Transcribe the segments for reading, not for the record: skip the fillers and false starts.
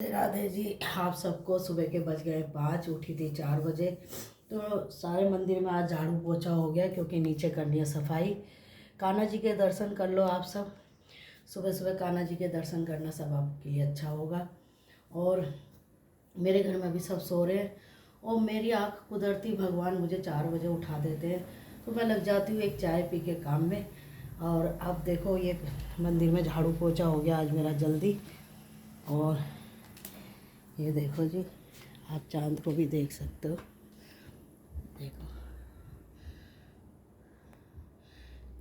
राधे जी। आप सबको सुबह के बज गए 5, उठी थी 4 बजे। तो सारे मंदिर में आज झाड़ू पोछा हो गया क्योंकि नीचे करनी है सफाई। कान्हा जी के दर्शन कर लो आप सब। सुबह सुबह कान्हा जी के दर्शन करना सब आपके लिए अच्छा होगा। और मेरे घर में अभी सब सो रहे हैं और मेरी आँख कुदरती भगवान मुझे 4 बजे उठा देते हैं, तो मैं लग जाती हूँ एक चाय पी के काम में। और अब देखो ये मंदिर में झाड़ू पोछा हो गया आज मेरा जल्दी। और ये देखो जी, आप चांद को भी देख सकते हो। देखो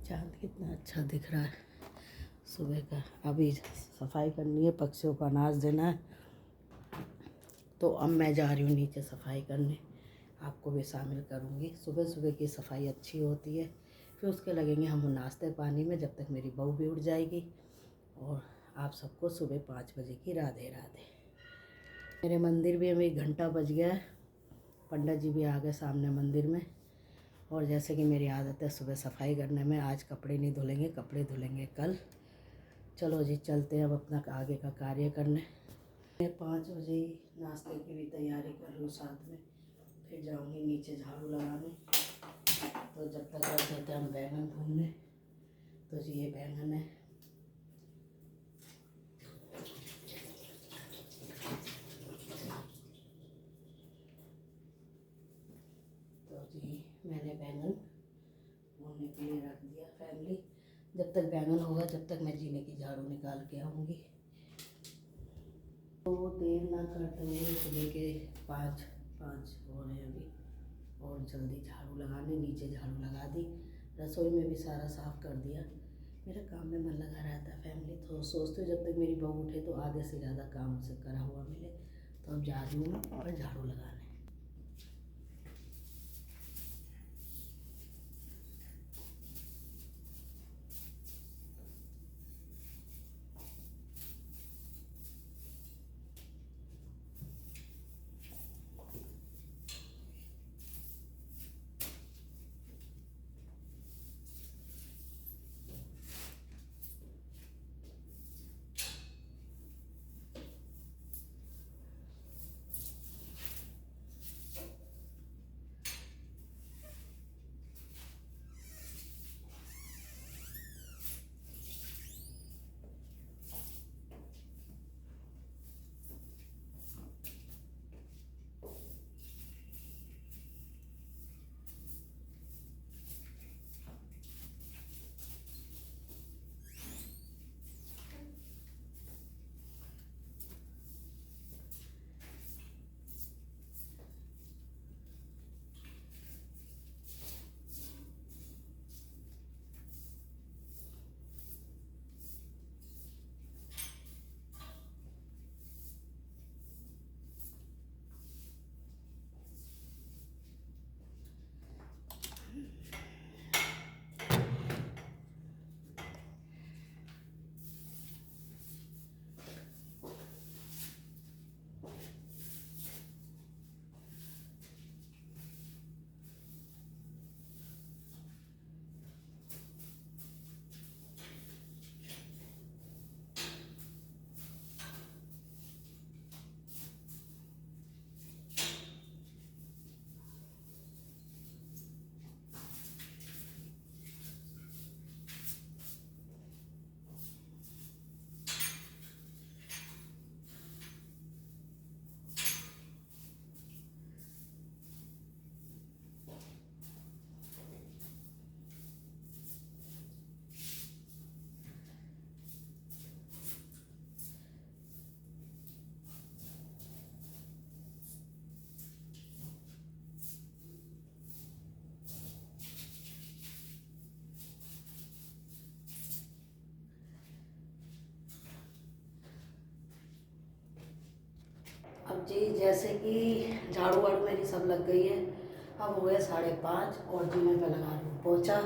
चांद कितना अच्छा दिख रहा है सुबह का। अभी सफाई करनी है, पक्षियों को अनाज देना है, तो अब मैं जा रही हूँ नीचे सफाई करने। आपको भी शामिल करूँगी। सुबह सुबह की सफाई अच्छी होती है। फिर उसके लगेंगे हम नाश्ते पानी में, जब तक मेरी बहू भी उठ जाएगी। और आप सबको सुबह 5 बजे की राधे राधे। मेरे मंदिर भी अभी 1 घंटा बज गया है। पंडित जी भी आ गए सामने मंदिर में। और जैसे कि मेरी आदत है सुबह सफाई करने में, आज कपड़े नहीं धुलेंगे, कपड़े धुलेंगे कल। चलो जी चलते हैं अब अपना आगे का कार्य करने। मैं 5 बजे ही नाश्ते की भी तैयारी कर लूँ साथ में। फिर जाऊँगी नीचे झाड़ू लगाने। तो जब तक रख देते हम बैंगन भूनने। तो जी ये बैंगन है। तो जी मैंने बैंगन भूनने के लिए रख दिया फैमिली। जब तक बैंगन होगा जब तक मैं जीने की झाड़ू निकाल के आऊँगी। तो देर ना करते हुए सुबह के 5 हो रहे हैं अभी। और जल्दी झाड़ू लगाने, नीचे झाड़ू लगा दी, रसोई में भी सारा साफ़ कर दिया। मेरा काम में मन लगा रहता है फैमिली। तो सोचते हो जब तक मेरी बहू उठे तो आधे से ज़्यादा काम उसे करा हुआ मिले। तो अब जा रही हूँ और झाड़ू लगाने। अब जी जैसे कि झाड़ू वाड़ू मेरी सब लग गई है। अब हो गए 5:30 और जी मैं लगा रही हूँ पोछा।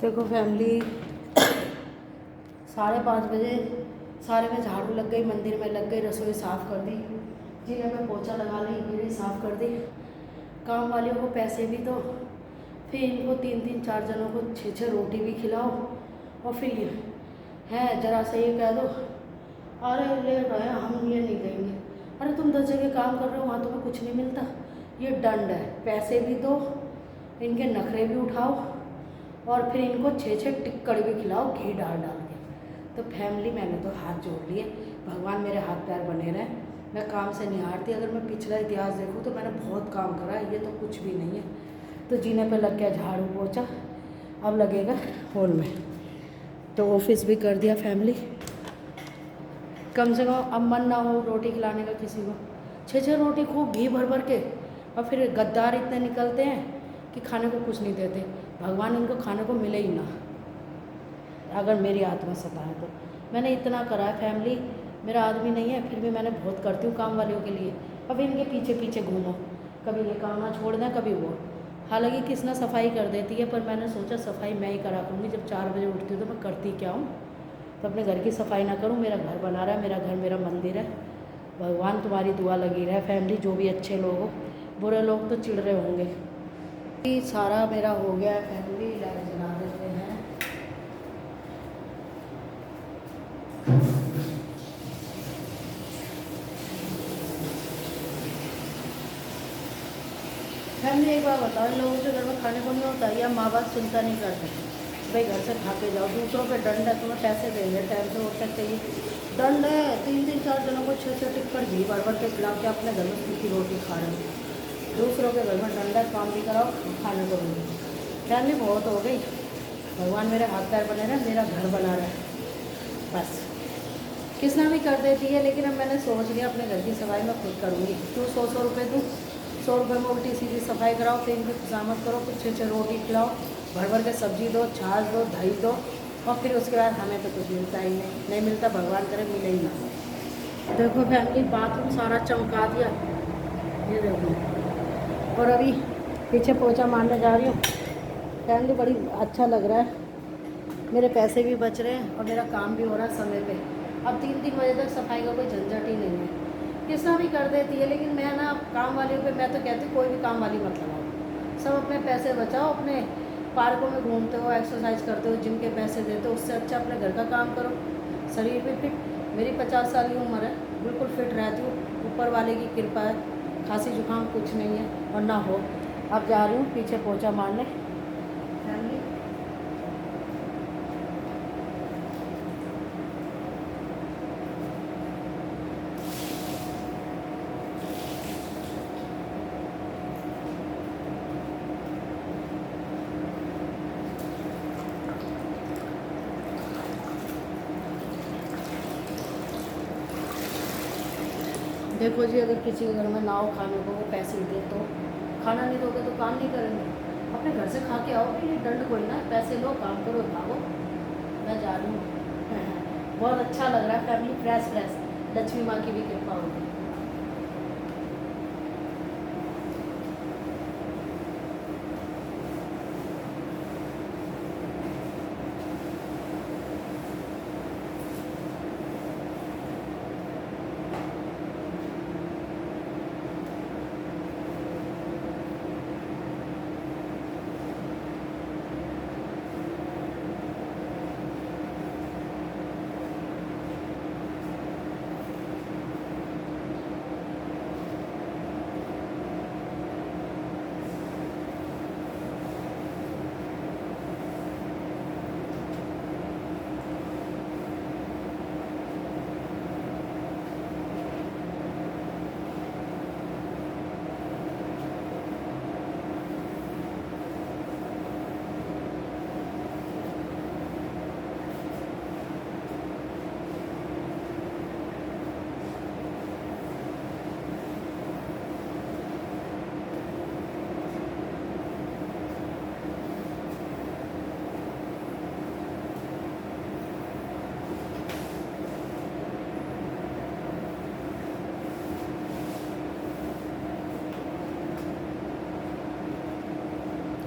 देखो फैमिली, 5:30 बजे सारे में झाड़ू लग गई, मंदिर में लग गई, रसोई साफ़ कर दी, जीने में पोछा लगा ली, गिरी साफ़ कर दी। काम वालियों को पैसे भी दो, फिर इनको 3-3 4 जनों को 6-6 रोटी भी खिलाओ, और फिर ये है जरा सा ये कह दो अरे लेट आया हम ये नहीं देंगे। अरे तुम 10 जगह काम कर रहे हो, वहाँ तुम्हें कुछ नहीं मिलता। ये दंड है, पैसे भी दो, इनके नखरे भी उठाओ, और फिर इनको 6-6 टिक्कड़ भी खिलाओ घी डाल डाल के। तो फैमिली मैंने तो हाथ जोड़ लिए, भगवान मेरे हाथ पैर बने रहे, मैं काम से नहीं हारती। अगर मैं पिछला इतिहास देखूँ तो मैंने बहुत काम करा है, ये तो कुछ भी नहीं है। तो जीने पे लग गया झाड़ू पोछा, अब लगेगा हॉल में। तो ऑफिस भी कर दिया फैमिली, कम से कम अब मन ना हो रोटी खिलाने का किसी को। 6-6 रोटी खूब घी भर भर के, और फिर गद्दार इतने निकलते हैं कि खाने को कुछ नहीं देते। भगवान इनको खाने को मिले ही ना, अगर मेरी आत्मा सताए तो। मैंने इतना करा है फैमिली, मेरा आदमी नहीं है फिर भी मैंने बहुत करती हूँ काम वालियों के लिए। अब इनके पीछे पीछे घूमो, कभी ये काम ना छोड़ दें कभी वो। हालांकि किसना सफाई कर देती है, पर मैंने सोचा सफाई मैं ही करा करूँगी। जब 4 बजे उठती हूँ तो मैं करती क्या हूँ, तो अपने घर की सफाई ना करूँ। मेरा घर बना रहा है, मेरा घर मेरा मंदिर है। भगवान तुम्हारी दुआ लगी रहे फैमिली, जो भी अच्छे लोग हो, बुरे लोग तो चिढ़ रहे होंगे। सारा मेरा हो गया है फैमिली, लाइट जला देते हैं। फैमिली एक बार बताओ, लोगों के घर में खाने को नहीं होता, या माँ बाप चिंता नहीं करते भाई घर से खा के जाओ। दूसरों पे दंड है, तुम्हें पैसे देंगे, टाइम से उठ सकते ही दंड है। 3-3 4 जनों को 6-6 टिक्कड़ घी भर के खिला के अपने घर में सूखी रोटी खा रहे हो। दूसरों के घर में दंड है, काम भी कराओ खाने को भी। फैमिली बहुत हो गई, भगवान मेरे हाथ पैर बने रहे, मेरा घर बना रहा है बस। किसना भी कर देती है, लेकिन अब मैंने सोच लिया अपने घर की सफाई मैं खुद करूँगी। क्यों 100 रुपये दूँ, 100 रुपये में उल्टी सीधी सफाई कराओ, फिर इनकी खुशामत करो, कुछ 6-6 रोटी खिलाओ, भर भर के सब्जी दो, छाछ दो, दही दो, और फिर उसके बाद हमें तो कुछ मिलता ही नहीं मिलता, भगवान करे मिले ही ना। देखो फैमिली, बाथरूम सारा चमका दिया, ये देखो। और अभी पीछे पोछा मारने जा रही हूँ फैमिली, बड़ी अच्छा लग रहा है। मेरे पैसे भी बच रहे हैं और मेरा काम भी हो रहा है समय पे। अब 3-3 बजे तक सफाई का कोई झंझट ही नहीं है, किसना भी कर देती है। लेकिन मैं ना काम वालियों पे मैं तो कहती हूँ कोई भी काम वाली मत लगाओ, सब अपने पैसे बचाओ, अपने पार्कों में घूमते हो, एक्सरसाइज करते हो, जिम के पैसे देते हो, उससे अच्छा अपने घर का काम करो, शरीर भी फिट। मेरी 50 साल की उम्र है, बिल्कुल फिट रहती हूँ, ऊपर वाले की कृपा है, खांसी जुकाम कुछ नहीं है और ना हो। अब जा रही हूँ पीछे पोछा मारने फैमिली। देखो जी, अगर किसी के घर में ना हो खाने को, वो पैसे दे तो खाना नहीं दोगे तो काम नहीं करेंगे। अपने घर से खा के आओ, कि ये दंड कोई ना, पैसे लो काम करो भागो। मैं जा रही हूँ बहुत अच्छा लग रहा है फैमिली, फ्रेश फ्रेश, लक्ष्मी माँ की भी कृपा होगी।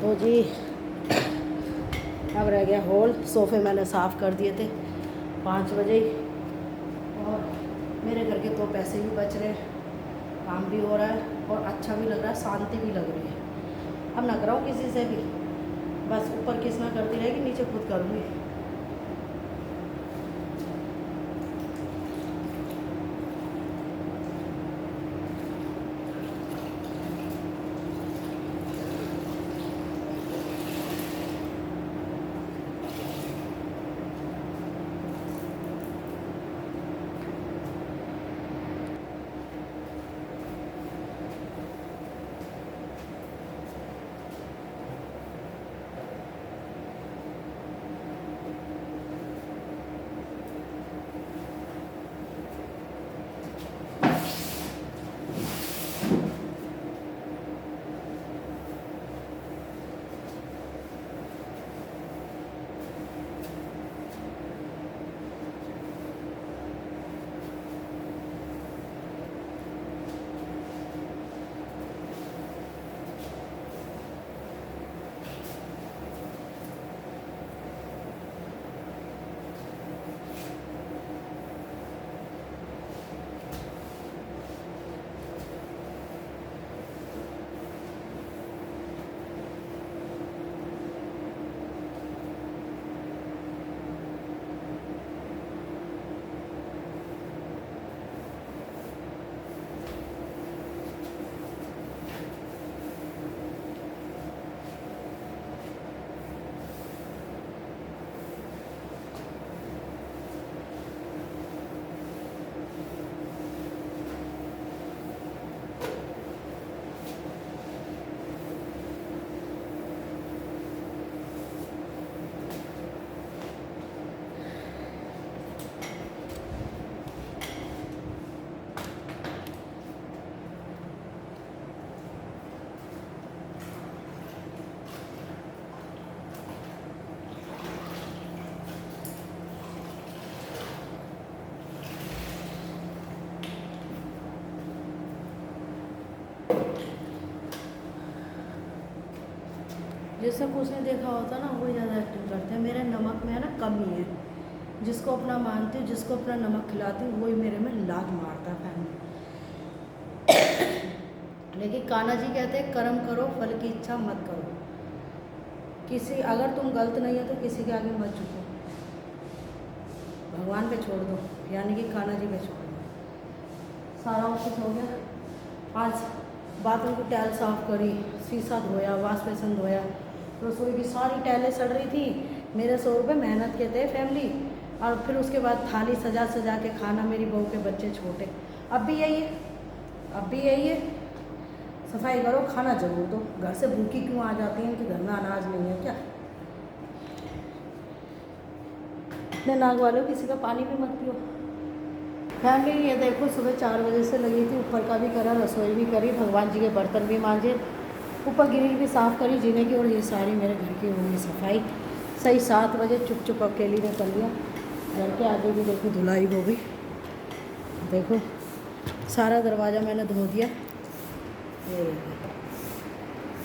तो जी अब रह गया हॉल। सोफ़े मैंने साफ़ कर दिए थे 5 बजे ही, और मेरे घर के 2 पैसे भी बच रहे हैं, काम भी हो रहा है और अच्छा भी लग रहा है, शांति भी लग रही है। अब ना कराऊँ किसी से भी, बस ऊपर किसना करती रहेगी, नीचे खुद करूँगी। जिससे कुछ नहीं देखा होता ना, वही ज़्यादा एक्टिंग करते हैं। मेरे नमक में है ना कमी है, जिसको अपना मानती हूँ, जिसको अपना नमक खिलाती हूँ, वही मेरे में लात मारता है फैमिली। लेकिन कान्हा जी कहते हैं कर्म करो फल की इच्छा मत करो। किसी अगर तुम गलत नहीं है तो किसी के आगे मत झुको, भगवान पे छोड़ दो, यानी कि कान्हा जी पे छोड़ दो। सारा ऑफिस हो गया। आज बाथरूम की टाइल साफ़ करी, शीशा धोया, वाश बेसन धोया, रसोई की सारी टाइलें सड़ रही थी। मेरे 100 रुपये मेहनत के थे फैमिली, और फिर उसके बाद थाली सजा सजा के खाना। मेरी बहू के बच्चे छोटे, अब भी यही है, अब भी यही है। सफाई करो, खाना जरूर दो। घर से भूखी क्यों आ जाती हैं कि घर में अनाज नहीं है क्या? इतने नाग वाले हो, किसी का पानी भी मत पियो। फैमिली ये देखो, सुबह 4 बजे से लगी थी, ऊपर का भी करा, रसोई भी करी, भगवान जी के बर्तन भी मांजे, ऊपर गिरिल भी साफ़ करी जीने की, और ये सारी मेरे घर की हो गई सफाई। सही 7 बजे चुप चुप अकेली ने कर लिया। घर के आगे भी देखो धुलाई हो गई, देखो सारा दरवाज़ा मैंने धो दिया।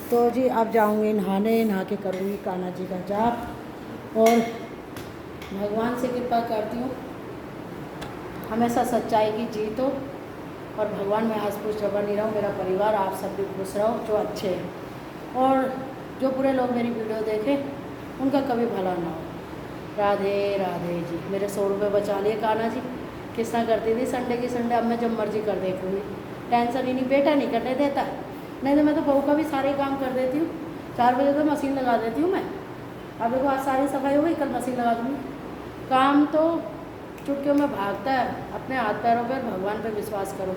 तो जी अब जाऊँगी नहाने, नहा के करूँगी कान्हा जी का जाप, और भगवान से कृपा करती हूँ हमेशा सच्चाई की जीत हो, और भगवान में हंस खुश बनी रहूँ, मेरा परिवार आप सब भी खुश रहो जो अच्छे हैं, और जो पूरे लोग मेरी वीडियो देखें उनका कभी भला ना हो। राधे राधे जी। मेरे 100 रुपये बचा लिए कान्हा जी। किस तरह करती थी संडे की संडे, अब मैं जब मर्जी कर देखूँगी, टेंशन ही नहीं, बेटा नहीं करने देता। नहीं तो मैं तो बहू का भी सारे काम कर देती हूँ। 4 बजे तो मशीन लगा देती हूँ मैं। अब देखो आज सारी सफाई हो गई, कल मशीन लगा दूँगी। काम तो चुटकियों में भागता है। अपने हाथ पैरों पर, भगवान पर विश्वास करो।